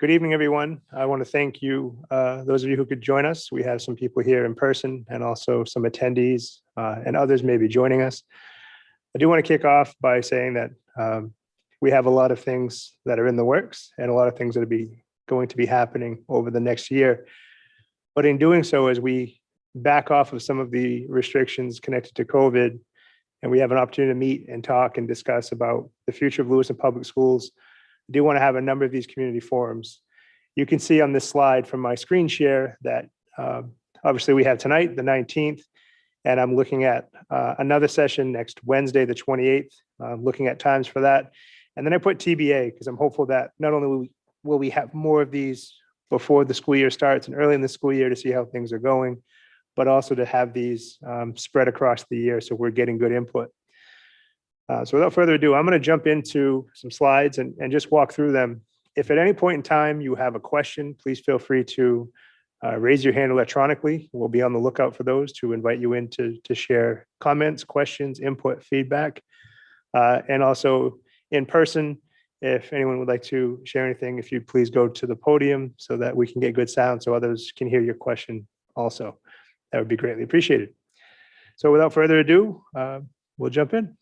Good evening, everyone. I want to thank you, those of you who could join us. We have some people here in person and also some attendees and others may be joining us. I do want to kick off by saying that we have a lot of things that are in the works and a lot of things that are going to be happening over the next year. But in doing so, as we back off of some of the restrictions connected to COVID, and we have an opportunity to meet and talk and discuss about the future of Lewiston Public Schools, I do want to have a number of these community forums. You can see on this slide from my screen share that obviously we have tonight, the 19th, and I'm looking at another session next Wednesday, the 28th, looking at times for that. And then I put TBA because I'm hopeful that not only will we have more of these before the school year starts and early in the school year to see how things are going, but also to have these spread across the year so we're getting good input. So without further ado, I'm going to jump into some slides and just walk through them. If at any point in time you have a question, please feel free to raise your hand electronically. We'll be on the lookout for those to invite you in to share comments, questions, input, feedback, and also in person. If anyone would like to share anything, if you'd please go to the podium so that we can get good sound so others can hear your question also. That would be greatly appreciated. So without further ado, we'll jump in.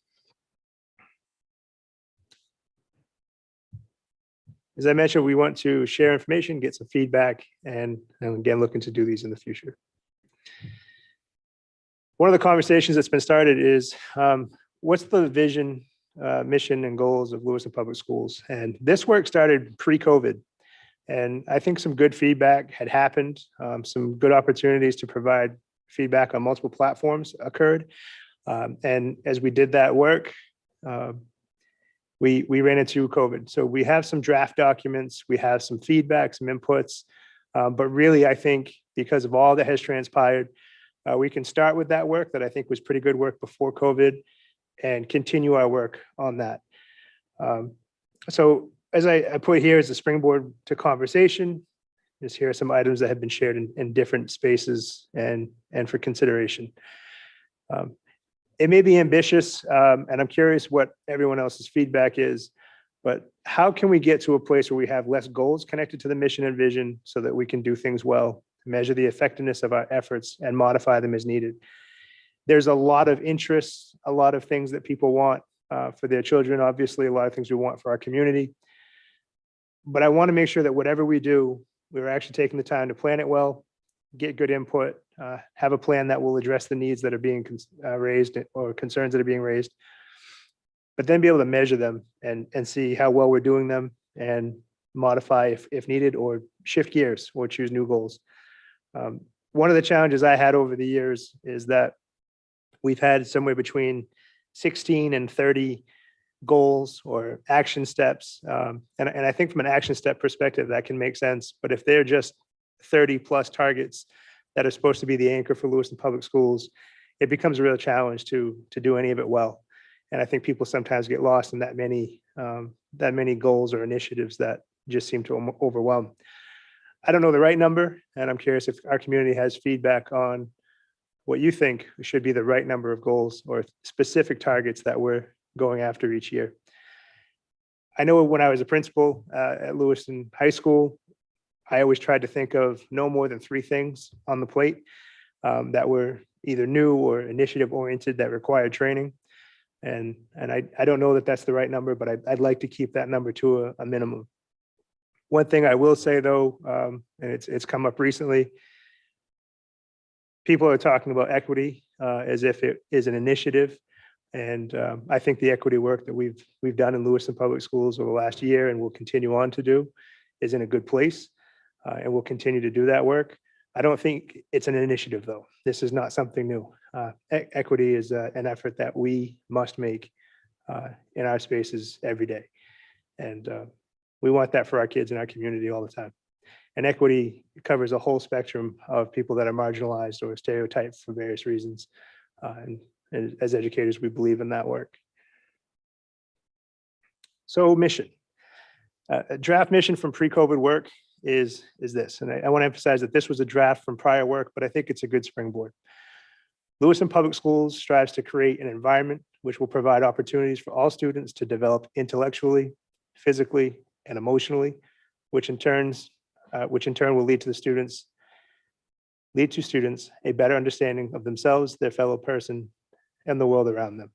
As I mentioned, we want to share information, get some feedback, and again, looking to do these in the future. One of the conversations that's been started is, what's the vision, mission, and goals of Lewiston Public Schools? And this work started pre-COVID. And I think some good feedback had happened. Some good opportunities to provide feedback on multiple platforms occurred. And as we did that work, we ran into COVID. So we have some draft documents, we have some feedback, some inputs, but really I think because of all that has transpired, we can start with that work that I think was pretty good work before COVID and continue our work on that. So as I put here as a springboard to conversation, just here are some items that have been shared in different spaces and for consideration. It may be ambitious, and I'm curious what everyone else's feedback is, but how can we get to a place where we have less goals connected to the mission and vision so that we can do things well, measure the effectiveness of our efforts, and modify them as needed? There's a lot of interests, a lot of things that people want for their children, obviously, a lot of things we want for our community. But I want to make sure that whatever we do, we're actually taking the time to plan it well, get good input, have a plan that will address the needs that are being raised or concerns that are being raised, but then be able to measure them and see how well we're doing them and modify if needed or shift gears or choose new goals. One of the challenges I had over the years is that we've had somewhere between 16 and 30 goals or action steps. And I think from an action step perspective, that can make sense. But if they're just 30 plus targets that are supposed to be the anchor for Lewiston Public Schools, it becomes a real challenge to do any of it well. And I think people sometimes get lost in that many goals or initiatives that just seem to overwhelm. I don't know the right number, and I'm curious if our community has feedback on what you think should be the right number of goals or specific targets that we're going after each year. I know when I was a principal at Lewiston High School, I always tried to think of no more than 3 things on the plate that were either new or initiative oriented that required training. And I don't know that that's the right number, but I'd like to keep that number to a minimum. One thing I will say though, and it's come up recently, people are talking about equity as if it is an initiative. And I think the equity work that we've done in Lewiston Public Schools over the last year and will continue on to do is in a good place. And we'll continue to do that work. I don't think it's an initiative, though. This is not something new. Equity is an effort that we must make in our spaces every day. And we want that for our kids in our community all the time. And equity covers a whole spectrum of people that are marginalized or stereotyped for various reasons. And as educators, we believe in that work. So mission. A draft mission from pre-COVID work is this. And I want to emphasize that this was a draft from prior work, but I think it's a good springboard. Lewiston Public Schools strives to create an environment which will provide opportunities for all students to develop intellectually, physically, and emotionally which in turn will lead to students a better understanding of themselves, their fellow person, and the world around them.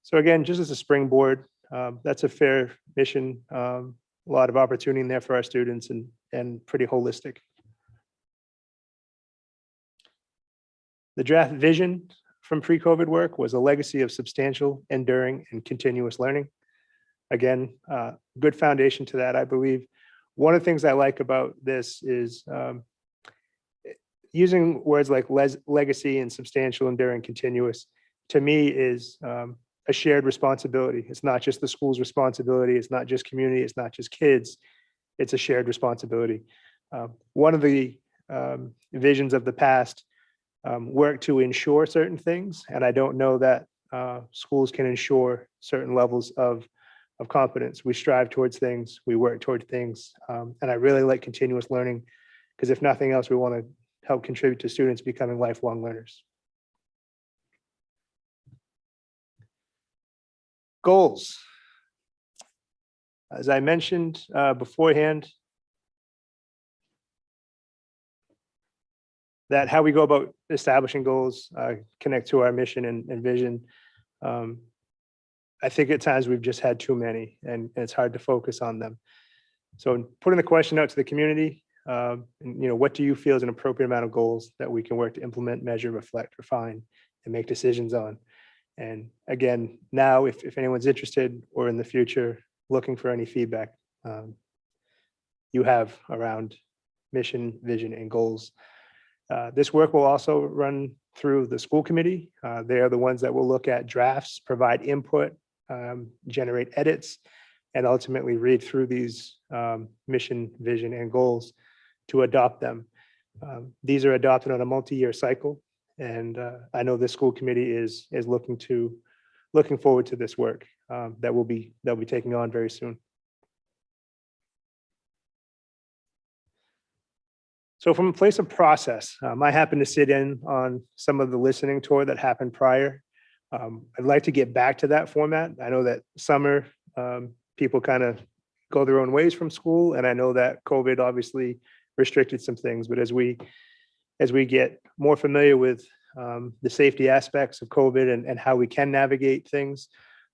So again, just as a springboard, that's a fair mission. A lot of opportunity in there for our students, and pretty holistic. The draft vision from pre-COVID work was a legacy of substantial, enduring, and continuous learning. Again, good foundation to that, I believe. One of the things I like about this is using words like legacy and substantial, enduring, continuous, to me is a shared responsibility. It's not just the school's responsibility. It's not just community. It's not just kids. It's a shared responsibility. One of the visions of the past worked to ensure certain things, and I don't know that schools can ensure certain levels of competence. We strive towards things. We work towards things, and I really like continuous learning, because if nothing else, we want to help contribute to students becoming lifelong learners. Goals. As I mentioned beforehand, that how we go about establishing goals connect to our mission and vision. I think at times we've just had too many, and it's hard to focus on them. So putting the question out to the community, what do you feel is an appropriate amount of goals that we can work to implement, measure, reflect, refine, and make decisions on? And again, now, if anyone's interested or in the future looking for any feedback you have around mission, vision, and goals. This work will also run through the school committee. They are the ones that will look at drafts, provide input, generate edits, and ultimately read through these mission, vision, and goals to adopt them. These are adopted on a multi-year cycle, and I know the school committee is looking forward to this work that we'll be taking on very soon. So from a place of process, I happen to sit in on some of the listening tour that happened prior. I'd like to get back to that format. I know that summer people kind of go their own ways from school, and I know that COVID obviously restricted some things. But as we get more familiar with the safety aspects of COVID and how we can navigate things,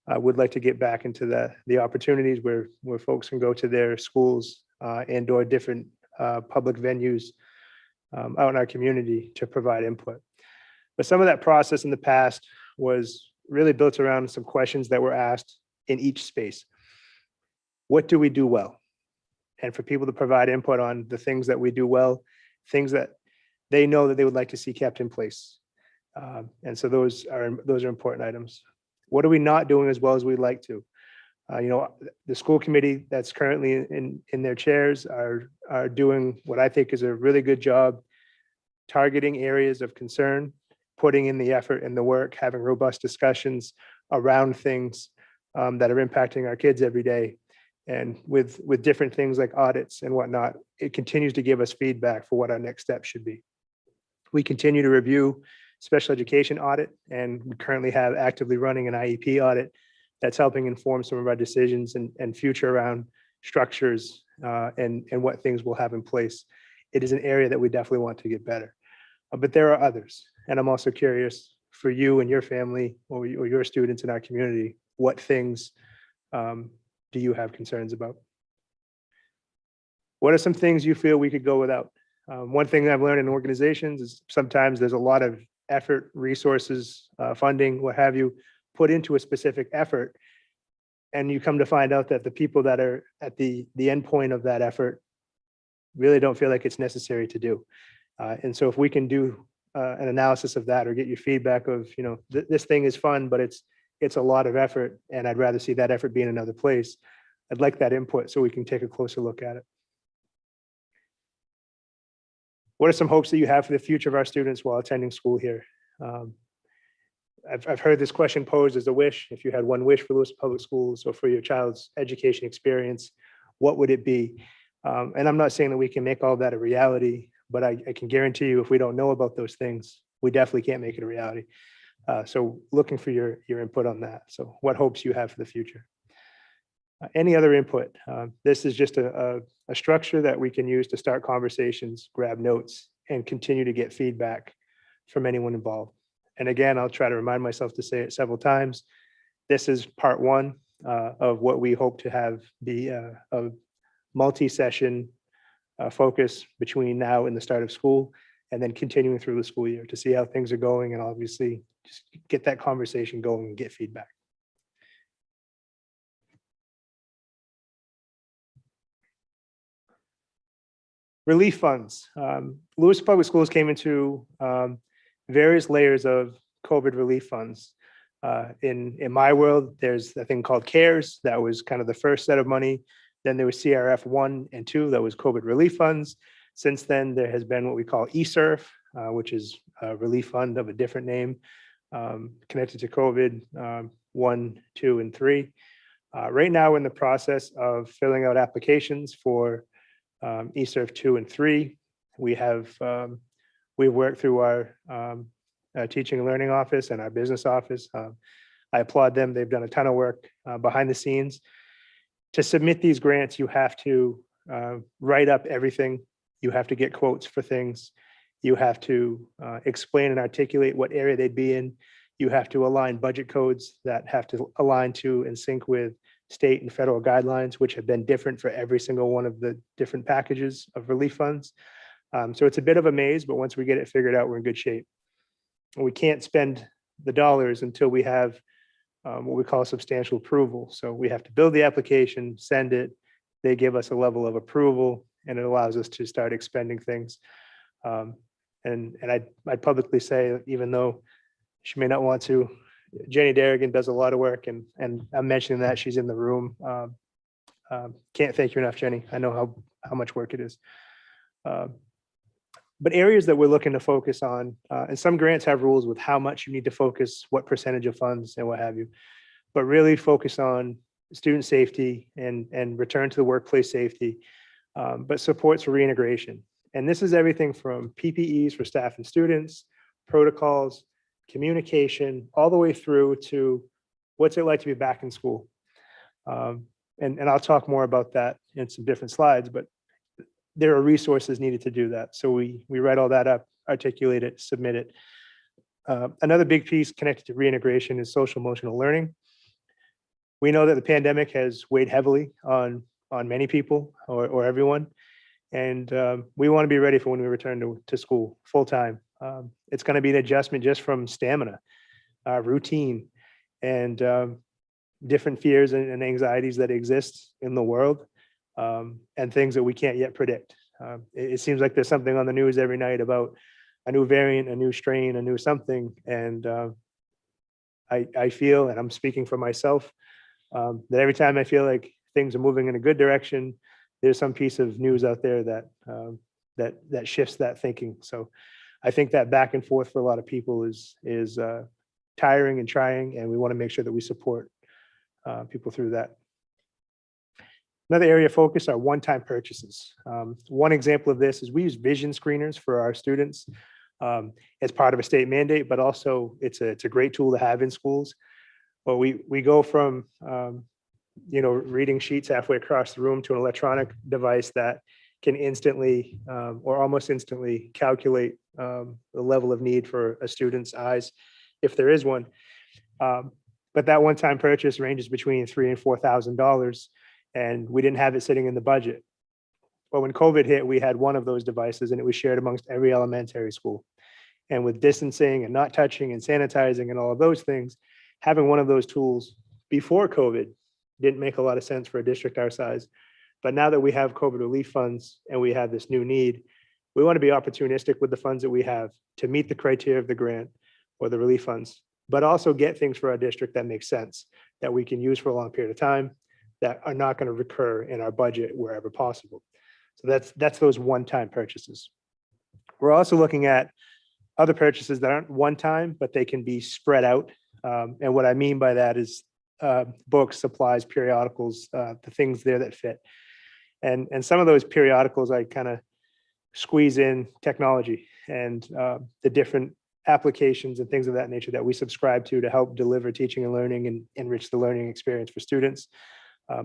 I would like to get back into the opportunities where folks can go to their schools and/or different public venues out in our community to provide input. But some of that process in the past was really built around some questions that were asked in each space. What do we do well? And for people to provide input on the things that we do well, things that they know that they would like to see kept in place. And so those are important items. What are we not doing as well as we'd like to? The school committee that's currently in their chairs are doing what I think is a really good job, targeting areas of concern, putting in the effort and the work, having robust discussions around things that are impacting our kids every day. And with different things like audits and whatnot, it continues to give us feedback for what our next steps should be. We continue to review special education audit, and we currently have actively running an IEP audit that's helping inform some of our decisions and future around structures and what things we'll have in place. It is an area that we definitely want to get better. But there are others. And I'm also curious for you and your family or your students in our community, what things do you have concerns about? What are some things you feel we could go without? One thing I've learned in organizations is sometimes there's a lot of effort, resources, funding, what have you, put into a specific effort, and you come to find out that the people that are at the end point of that effort really don't feel like it's necessary to do. And so if we can do an analysis of that or get your feedback of, this thing is fun, but it's a lot of effort, and I'd rather see that effort be in another place. I'd like that input so we can take a closer look at it. What are some hopes that you have for the future of our students while attending school here? I've heard this question posed as a wish. If you had one wish for Lewis Public Schools or for your child's education experience, what would it be? And I'm not saying that we can make all that a reality, but I can guarantee you if we don't know about those things, we definitely can't make it a reality. So looking for your input on that. So what hopes you have for the future? Any other input? This is just a structure that we can use to start conversations, grab notes, and continue to get feedback from anyone involved. And again, I'll try to remind myself to say it several times. This is part one of what we hope to have be a multi-session focus between now and the start of school, and then continuing through the school year to see how things are going, and obviously just get that conversation going and get feedback. Relief funds. Lewis Public Schools came into various layers of COVID relief funds. In my world, there's a thing called CARES. That was kind of the first set of money. Then there was CRF 1 and 2, that was COVID relief funds. Since then, there has been what we call ESERF, which is a relief fund of a different name, connected to COVID 1, 2, and 3. Right now, we're in the process of filling out applications for ESERF 2 and 3. We've worked through our teaching and learning office and our business office. I applaud them. They've done a ton of work behind the scenes. To submit these grants, you have to write up everything. You have to get quotes for things. You have to explain and articulate what area they'd be in. You have to align budget codes that have to align to and sync with state and federal guidelines, which have been different for every single one of the different packages of relief funds. So it's a bit of a maze, but once we get it figured out, we're in good shape. We can't spend the dollars until we have what we call substantial approval. So we have to build the application, send it. They give us a level of approval, and it allows us to start expending things. And I'd publicly say, even though she may not want to, Jenny Derrigan does a lot of work, and I'm mentioning that she's in the room. Can't thank you enough, Jenny. I know how much work it is. But areas that we're looking to focus on, and some grants have rules with how much you need to focus, what percentage of funds and what have you, but really focus on student safety and return to the workplace safety, but supports for reintegration. And this is everything from PPEs for staff and students, protocols, communication, all the way through to what's it like to be back in school. And I'll talk more about that in some different slides, but there are resources needed to do that. So we write all that up, articulate it, submit it. Another big piece connected to reintegration is social emotional learning. We know that the pandemic has weighed heavily on many people or everyone. And we want to be ready for when we return to school full time. It's going to be an adjustment just from stamina, routine, and different fears and anxieties that exist in the world, and things that we can't yet predict. It seems like there's something on the news every night about a new variant, a new strain, a new something. And I feel, and I'm speaking for myself, that every time I feel like things are moving in a good direction, there's some piece of news out there that shifts that thinking. So I think that back and forth for a lot of people is tiring and trying, and we want to make sure that we support people through that. Another area of focus are one-time purchases. One example of this is we use vision screeners for our students as part of a state mandate, but also it's a great tool to have in schools. Well, we go from reading sheets halfway across the room to an electronic device that can instantly or almost instantly calculate the level of need for a student's eyes, if there is one. But that one-time purchase ranges between $3,000 and $4,000, and we didn't have it sitting in the budget. But when COVID hit, we had one of those devices, and it was shared amongst every elementary school. And with distancing and not touching and sanitizing and all of those things, having one of those tools before COVID didn't make a lot of sense for a district our size. But now that we have COVID relief funds and we have this new need, we want to be opportunistic with the funds that we have to meet the criteria of the grant or the relief funds, but also get things for our district that make sense, that we can use for a long period of time, that are not going to recur in our budget wherever possible. So that's those one-time purchases. We're also looking at other purchases that aren't one time, but they can be spread out. And what I mean by that is books, supplies, periodicals, the things there that fit. And some of those periodicals, I kind of squeeze in technology and the different applications and things of that nature that we subscribe to help deliver teaching and learning and enrich the learning experience for students.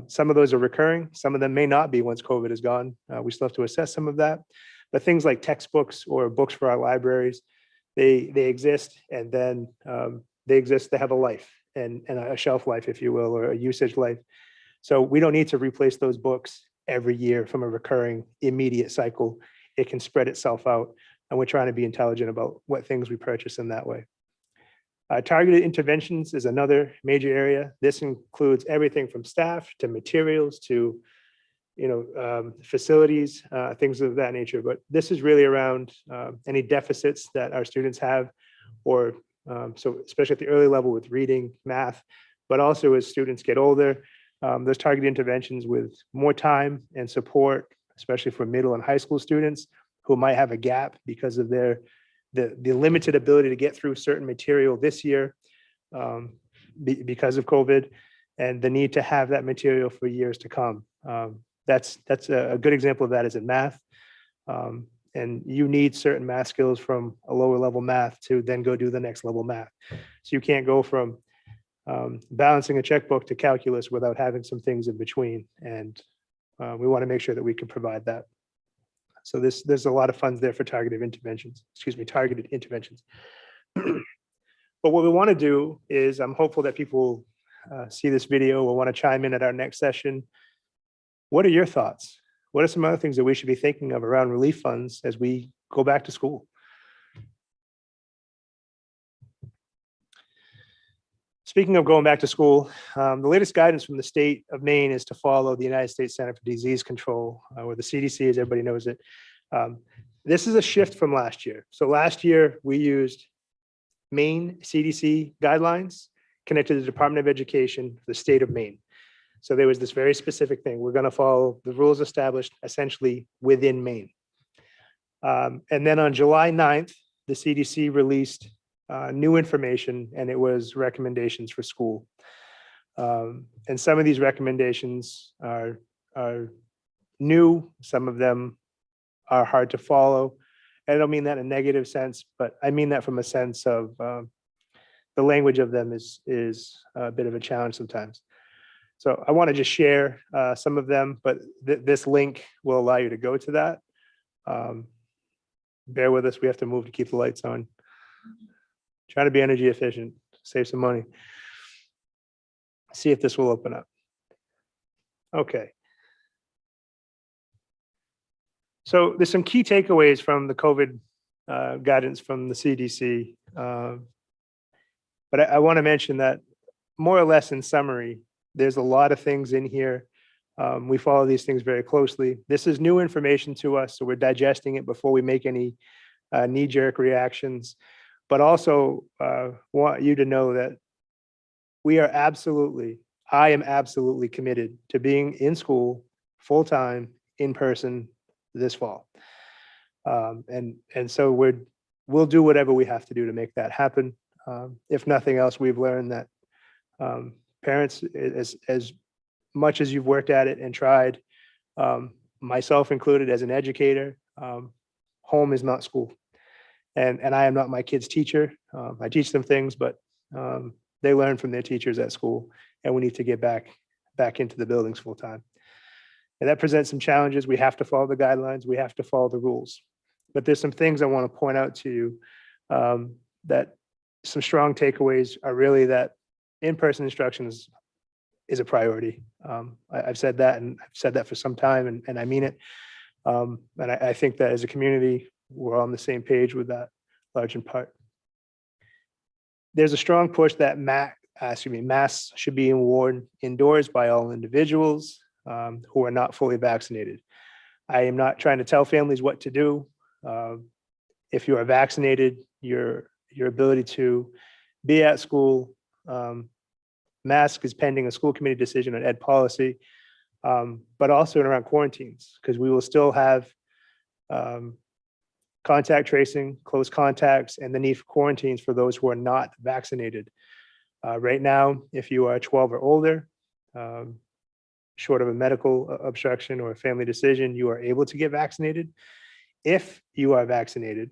Some of those are recurring. Some of them may not be once COVID is gone. We still have to assess some of that. But things like textbooks or books for our libraries, they exist, and then they exist. They have a life and a shelf life, if you will, or a usage life. So we don't need to replace those books every year from a recurring immediate cycle. It can spread itself out, and we're trying to be intelligent about what things we purchase in that way. Targeted interventions is another major area. This includes everything from staff to materials to facilities, things of that nature. But this is really around any deficits that our students have, or so especially at the early level with reading, math, but also as students get older, those targeted interventions with more time and support, especially for middle and high school students who might have a gap because of the limited ability to get through certain material this year because of COVID, and the need to have that material for years to come. That's a good example of that is in math. And you need certain math skills from a lower level math to then go do the next level math. So you can't go from balancing a checkbook to calculus without having some things in between. And we want to make sure that we can provide that. So there's a lot of funds there for targeted interventions. But what we want to do is, I'm hopeful that people see this video or want to chime in at our next session. What are your thoughts? What are some other things that we should be thinking of around relief funds as we go back to school? Speaking of going back to school, the latest guidance from the state of Maine is to follow the United States Center for Disease Control, or the CDC, as everybody knows it. This is a shift from last year. So last year, we used Maine CDC guidelines connected to the Department of Education, the state of Maine. So there was this very specific thing. We're going to follow the rules established essentially within Maine. And then on July 9th, the CDC released new information, and it was recommendations for school. And some of these recommendations are new. Some of them are hard to follow. I don't mean that in a negative sense, but I mean that from a sense of the language of them is a bit of a challenge sometimes. So I want to just share some of them, but this link will allow you to go to that. Bear with us. We have to move to keep the lights on. Try to be energy efficient, save some money. See if this will open up. Okay. So there's some key takeaways from the COVID guidance from the CDC. But I want to mention that more or less in summary, there's a lot of things in here. We follow these things very closely. This is new information to us, so we're digesting it before we make any knee-jerk reactions. But also want you to know that I am absolutely committed to being in school full-time, in person this fall. And so we'll do whatever we have to do to make that happen. If nothing else, we've learned that parents, as much as you've worked at it and tried, myself included as an educator, home is not school. And I am not my kids' teacher. I teach them things, but they learn from their teachers at school, and we need to get back into the buildings full time. And that presents some challenges. We have to follow the guidelines. We have to follow the rules. But there's some things I want to point out to you that some strong takeaways are really that in-person instruction is a priority. I've said that, and I've said that for some time, and I mean it. And I think that as a community, we're on the same page with that, large in part. There's a strong push that masks should be worn indoors by all individuals who are not fully vaccinated. I am not trying to tell families what to do. If you are vaccinated, your ability to be at school, mask is pending a school committee decision on ed policy, but also around quarantines, because we will still have contact tracing, close contacts, and the need for quarantines for those who are not vaccinated. Right now, if you are 12 or older, short of a medical obstruction or a family decision, you are able to get vaccinated. If you are vaccinated,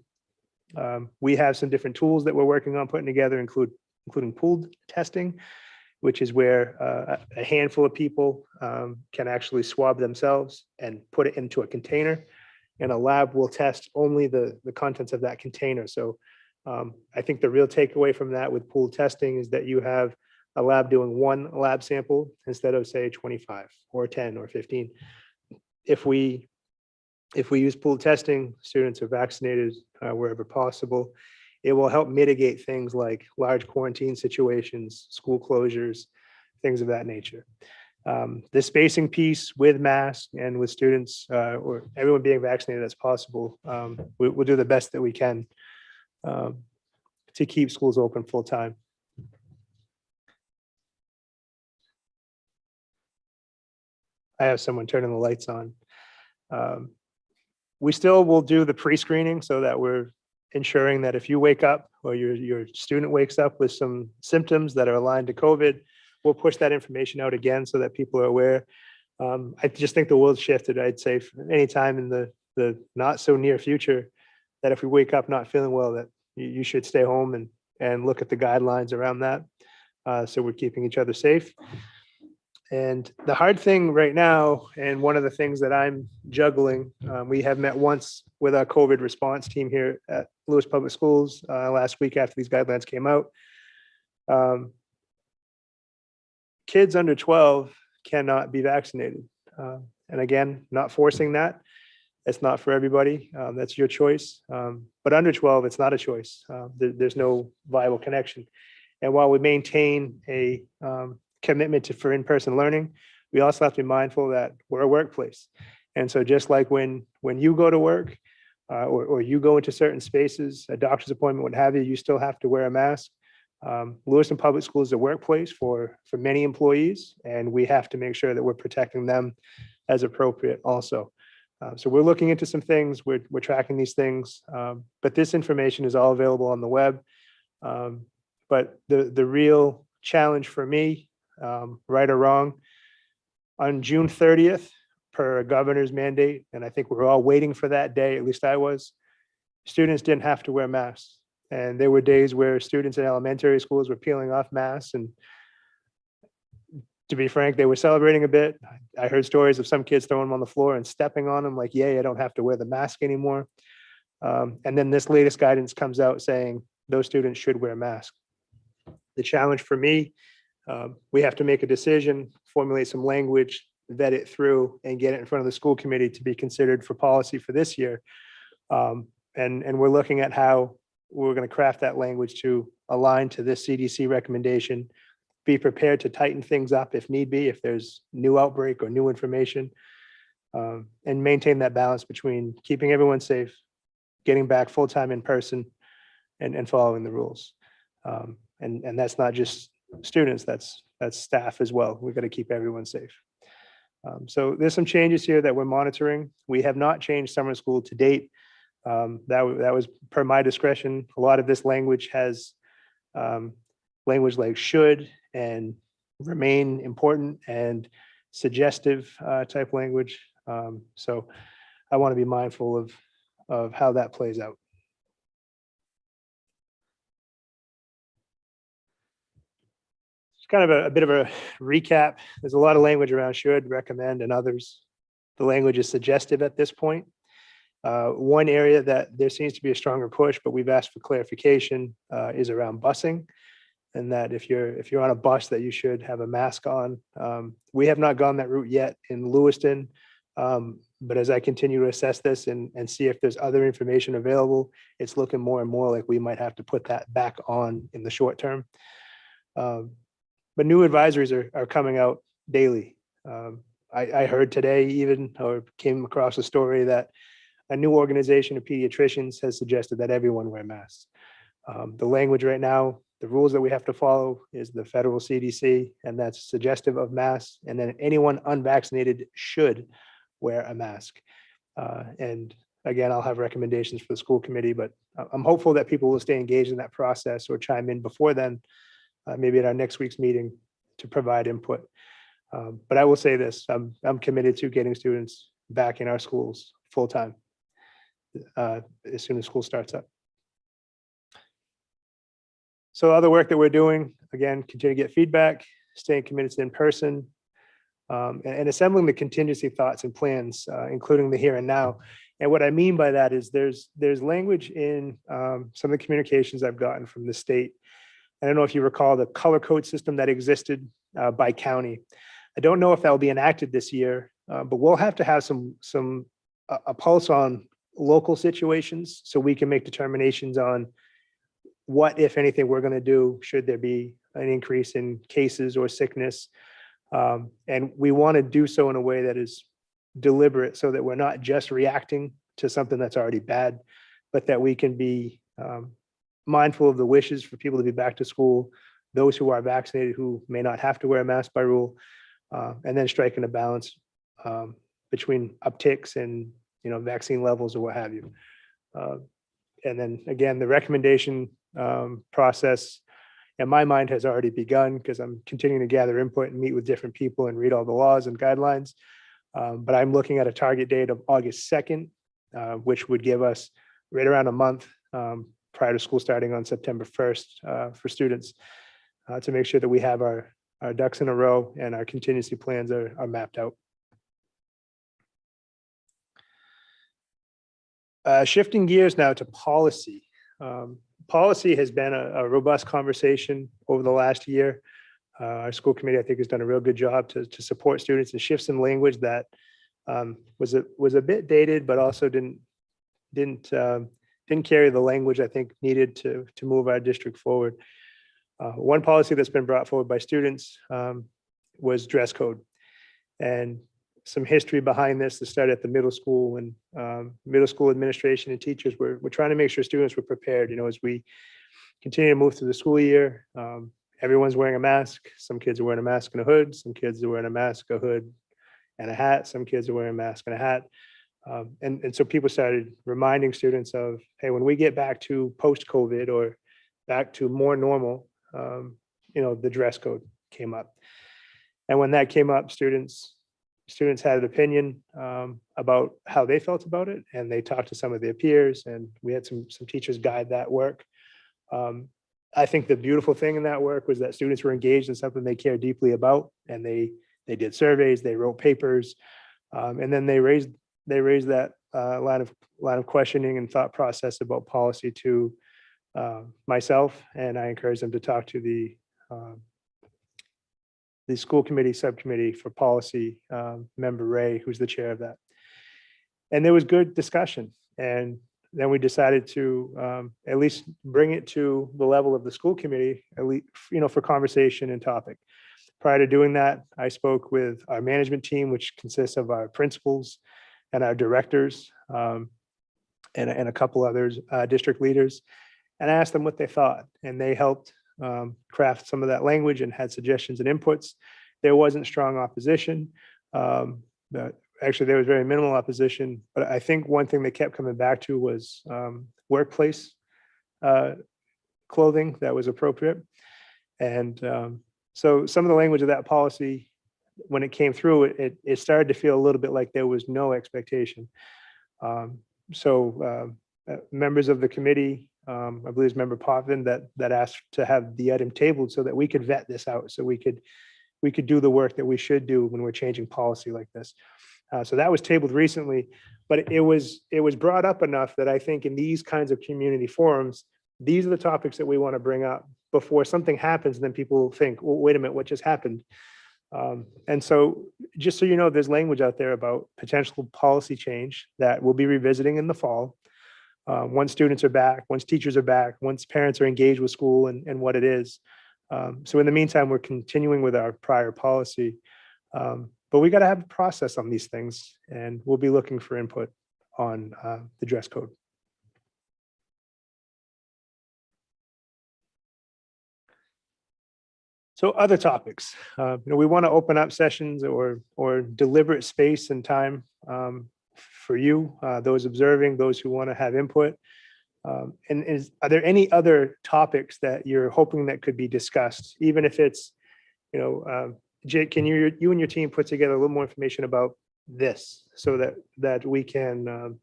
we have some different tools that we're working on putting together, including pooled testing, which is where a handful of people can actually swab themselves and put it into a container. And a lab will test only the contents of that container. So I think the real takeaway from that with pooled testing is that you have a lab doing one lab sample instead of, say, 25 or 10 or 15. If we use pooled testing, students are vaccinated wherever possible. It will help mitigate things like large quarantine situations, school closures, things of that nature. The spacing piece with masks and with students or everyone being vaccinated as possible, we'll do the best that we can to keep schools open full time. I have someone turning the lights on. We still will do the pre-screening so that we're ensuring that if you wake up or your student wakes up with some symptoms that are aligned to COVID, we'll push that information out again so that people are aware. I just think the world's shifted. I'd say any time in the not so near future that if we wake up not feeling well, that you should stay home and look at the guidelines around that. So we're keeping each other safe. And the hard thing right now, and one of the things that I'm juggling, we have met once with our COVID response team here at Lewis Public Schools last week after these guidelines came out. Kids under 12 cannot be vaccinated. And again, not forcing that. It's not for everybody. That's your choice. But under 12, it's not a choice. There's no viable connection. And while we maintain a commitment for in-person learning, we also have to be mindful that we're a workplace. And so just like when you go to work or you go into certain spaces, a doctor's appointment, what have you, you still have to wear a mask. Lewiston Public Schools is a workplace for many employees, and we have to make sure that we're protecting them as appropriate also. So we're looking into some things, we're tracking these things, but this information is all available on the web. But the real challenge for me, right or wrong, on June 30th, per governor's mandate, and I think we're all waiting for that day, at least I was, students didn't have to wear masks. And there were days where students in elementary schools were peeling off masks, and to be frank, they were celebrating a bit. I heard stories of some kids throwing them on the floor and stepping on them like, yay, I don't have to wear the mask anymore. And then this latest guidance comes out saying those students should wear masks. The challenge for me, we have to make a decision, formulate some language, vet it through, and get it in front of the school committee to be considered for policy for this year. And we're looking at how we're going to craft that language to align to this CDC recommendation, be prepared to tighten things up if need be, if there's new outbreak or new information, and maintain that balance between keeping everyone safe, getting back full-time in person, and following the rules. And that's not just students, that's staff as well. We've got to keep everyone safe. So there's some changes here that we're monitoring. We have not changed summer school to date. That was per my discretion. A lot of this language has language like should and remain important and suggestive type language. So I want to be mindful of how that plays out. It's kind of a bit of a recap. There's a lot of language around should, recommend, and others. The language is suggestive at this point. One area that there seems to be a stronger push, but we've asked for clarification, is around busing, and that if you're on a bus, that you should have a mask on. We have not gone that route yet in Lewiston, but as I continue to assess this and see if there's other information available, it's looking more and more like we might have to put that back on in the short term. But new advisories are coming out daily. I heard today even, or came across a story that a new organization of pediatricians has suggested that everyone wear masks. The language right now, the rules that we have to follow is the federal CDC, and that's suggestive of masks. And then anyone unvaccinated should wear a mask. And again, I'll have recommendations for the school committee, but I'm hopeful that people will stay engaged in that process or chime in before then, maybe at our next week's meeting, to provide input. But I will say this, I'm committed to getting students back in our schools full time as soon as school starts up. So other work that we're doing, again, continue to get feedback. staying committed to in person, and assembling the contingency thoughts and plans, including the here and now. And what I mean by that is there's language in some of the communications I've gotten from the state. I don't know if you recall the color code system that existed by county. I don't know if that will be enacted this year, but we'll have to have a pulse on local situations so we can make determinations on what, if anything, we're going to do should there be an increase in cases or sickness. And we want to do so in a way that is deliberate so that we're not just reacting to something that's already bad, but that we can be mindful of the wishes for people to be back to school, those who are vaccinated who may not have to wear a mask by rule, and then striking a balance between upticks and vaccine levels or what have you. And then again, the recommendation process in my mind has already begun because I'm continuing to gather input and meet with different people and read all the laws and guidelines. But I'm looking at a target date of August 2nd, which would give us right around a month prior to school starting on September 1st for students to make sure that we have our ducks in a row and our contingency plans are mapped out. Shifting gears now to policy. Policy has been a robust conversation over the last year. Our school committee, I think, has done a real good job to support students and shifts in language that was a bit dated, but also didn't carry the language I think needed to move our district forward. One policy that's been brought forward by students was dress code, and some history behind this. That started at the middle school when middle school administration and teachers were trying to make sure students were prepared. As we continue to move through the school year, everyone's wearing a mask. Some kids are wearing a mask and a hood. Some kids are wearing a mask, a hood, and a hat. Some kids are wearing a mask and a hat. And so people started reminding students of, hey, when we get back to post-COVID or back to more normal, the dress code came up. And when that came up, students had an opinion about how they felt about it, and they talked to some of their peers, and we had some teachers guide that work. I think the beautiful thing in that work was that students were engaged in something they care deeply about, and they did surveys, they wrote papers, and then they raised that line of questioning and thought process about policy to myself, and I encouraged them to talk to the school committee subcommittee for policy, member Ray, who's the chair of that. And there was good discussion. And then we decided to at least bring it to the level of the school committee, at least, for conversation and topic. Prior to doing that, I spoke with our management team, which consists of our principals and our directors and a couple others, district leaders, and I asked them what they thought. And they helped craft some of that language and had suggestions and inputs. There wasn't strong opposition. Actually, there was very minimal opposition, but I think one thing they kept coming back to was workplace clothing that was appropriate. And so some of the language of that policy, when it came through, it started to feel a little bit like there was no expectation. Members of the committee, I believe it's Member Potvin that asked to have the item tabled so that we could vet this out, so we could do the work that we should do when we're changing policy like this. So that was tabled recently, but it was brought up enough that I think in these kinds of community forums, these are the topics that we want to bring up before something happens. And then people think, well, wait a minute, what just happened? And so just so you know, there's language out there about potential policy change that we'll be revisiting in the fall. Once students are back, once teachers are back, once parents are engaged with school and what it is. So in the meantime, we're continuing with our prior policy, but we got to have a process on these things, and we'll be looking for input on the dress code. So other topics, we want to open up sessions or deliberate space and time for you, those observing, those who want to have input. And are there any other topics that you're hoping that could be discussed, even if it's, Jake, can you and your team put together a little more information about this so that we can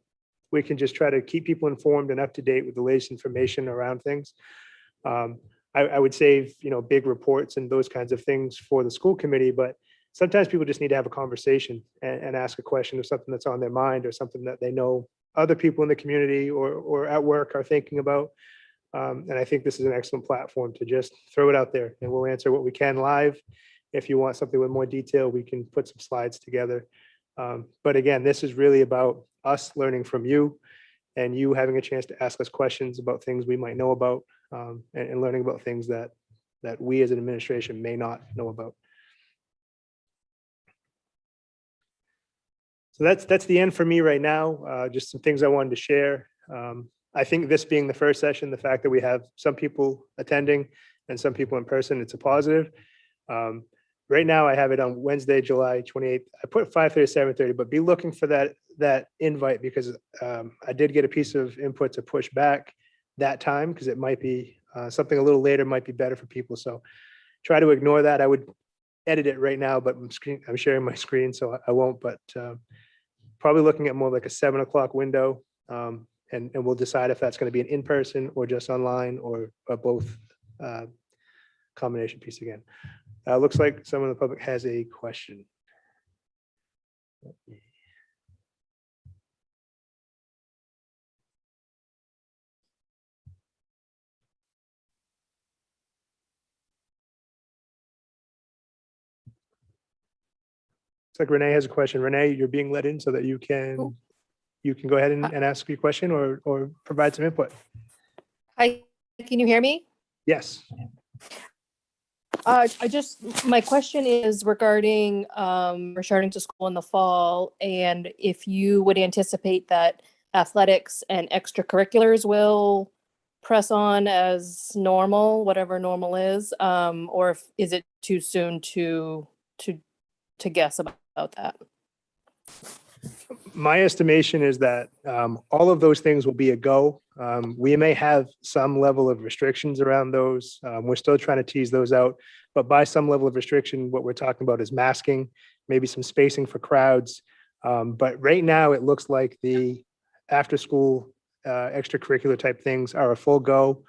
just try to keep people informed and up to date with the latest information around things. I would save, big reports and those kinds of things for the school committee, but sometimes people just need to have a conversation and ask a question of something that's on their mind or something that they know other people in the community or at work are thinking about. And I think this is an excellent platform to just throw it out there, and we'll answer what we can live. If you want something with more detail, we can put some slides together. But again, this is really about us learning from you and you having a chance to ask us questions about things we might know about, and learning about things that we as an administration may not know about. So that's the end for me right now. Just some things I wanted to share. I think this being the first session, the fact that we have some people attending and some people in person, it's a positive. Right now I have it on Wednesday, July 28th. I put 5:30 to 7:30, but be looking for that invite, because I did get a piece of input to push back that time, because it might be something a little later might be better for people. So try to ignore that. I would edit it right now, but I'm sharing my screen, so I won't, but probably looking at more like a 7 o'clock window. And we'll decide if that's going to be an in-person or just online or both combination piece again. Looks like someone in the public has a question. Looks like Renee has a question. Renee, you're being let in so that you can go ahead and ask your question or provide some input. Hi, can you hear me? Yes. My question is regarding returning to school in the fall, and if you would anticipate that athletics and extracurriculars will press on as normal, whatever normal is, or is it too soon to guess about that? My estimation is that all of those things will be a go. We may have some level of restrictions around those. We're still trying to tease those out, but by some level of restriction, what we're talking about is masking, maybe some spacing for crowds. But right now it looks like the after school extracurricular type things are a full go.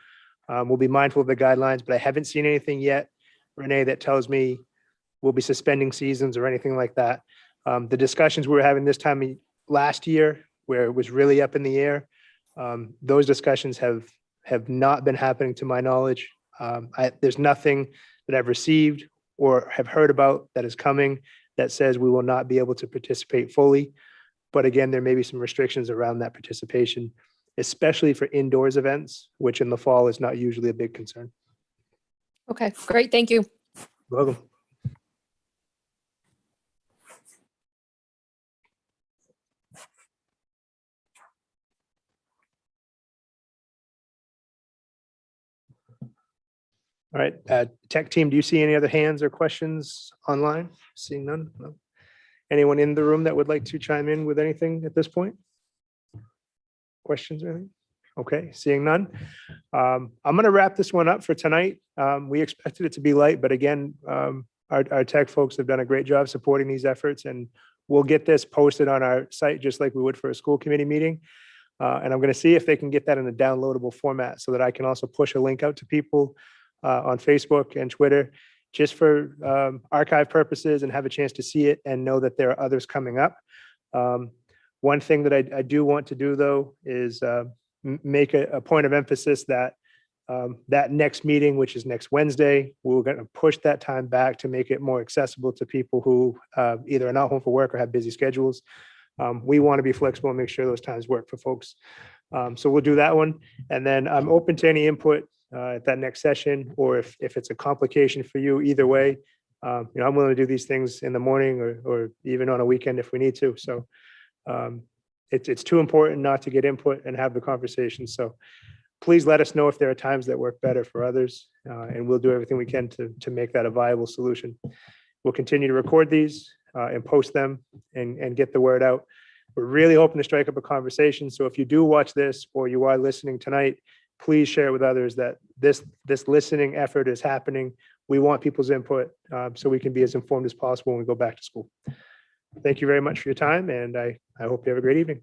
We'll be mindful of the guidelines, but I haven't seen anything yet, Renee, that tells me we'll be suspending seasons or anything like that. The discussions we were having this time last year, where it was really up in the air, those discussions have not been happening to my knowledge. There's nothing that I've received or have heard about that is coming that says we will not be able to participate fully. But again, there may be some restrictions around that participation, especially for indoors events, which in the fall is not usually a big concern. Okay, great. Thank you. Welcome. All right, tech team, do you see any other hands or questions online? Seeing none? No. Anyone in the room that would like to chime in with anything at this point? Questions or anything? Okay, seeing none. I'm going to wrap this one up for tonight. We expected it to be light, but again, our tech folks have done a great job supporting these efforts, and we'll get this posted on our site just like we would for a school committee meeting. And I'm going to see if they can get that in a downloadable format so that I can also push a link out to people on Facebook and Twitter, just for archive purposes, and have a chance to see it and know that there are others coming up. One thing that I do want to do, though, is make a point of emphasis that that next meeting, which is next Wednesday, we're going to push that time back to make it more accessible to people who either are not home for work or have busy schedules. We want to be flexible and make sure those times work for folks. So we'll do that one. And then I'm open to any input at that next session, or if it's a complication for you, either way, I'm willing to do these things in the morning or even on a weekend if we need to. So it's too important not to get input and have the conversation. So please let us know if there are times that work better for others, and we'll do everything we can to make that a viable solution. We'll continue to record these and post them and get the word out. We're really hoping to strike up a conversation. So if you do watch this or you are listening tonight, please share it with others that this listening effort is happening. We want people's input so we can be as informed as possible when we go back to school. Thank you very much for your time, and I hope you have a great evening.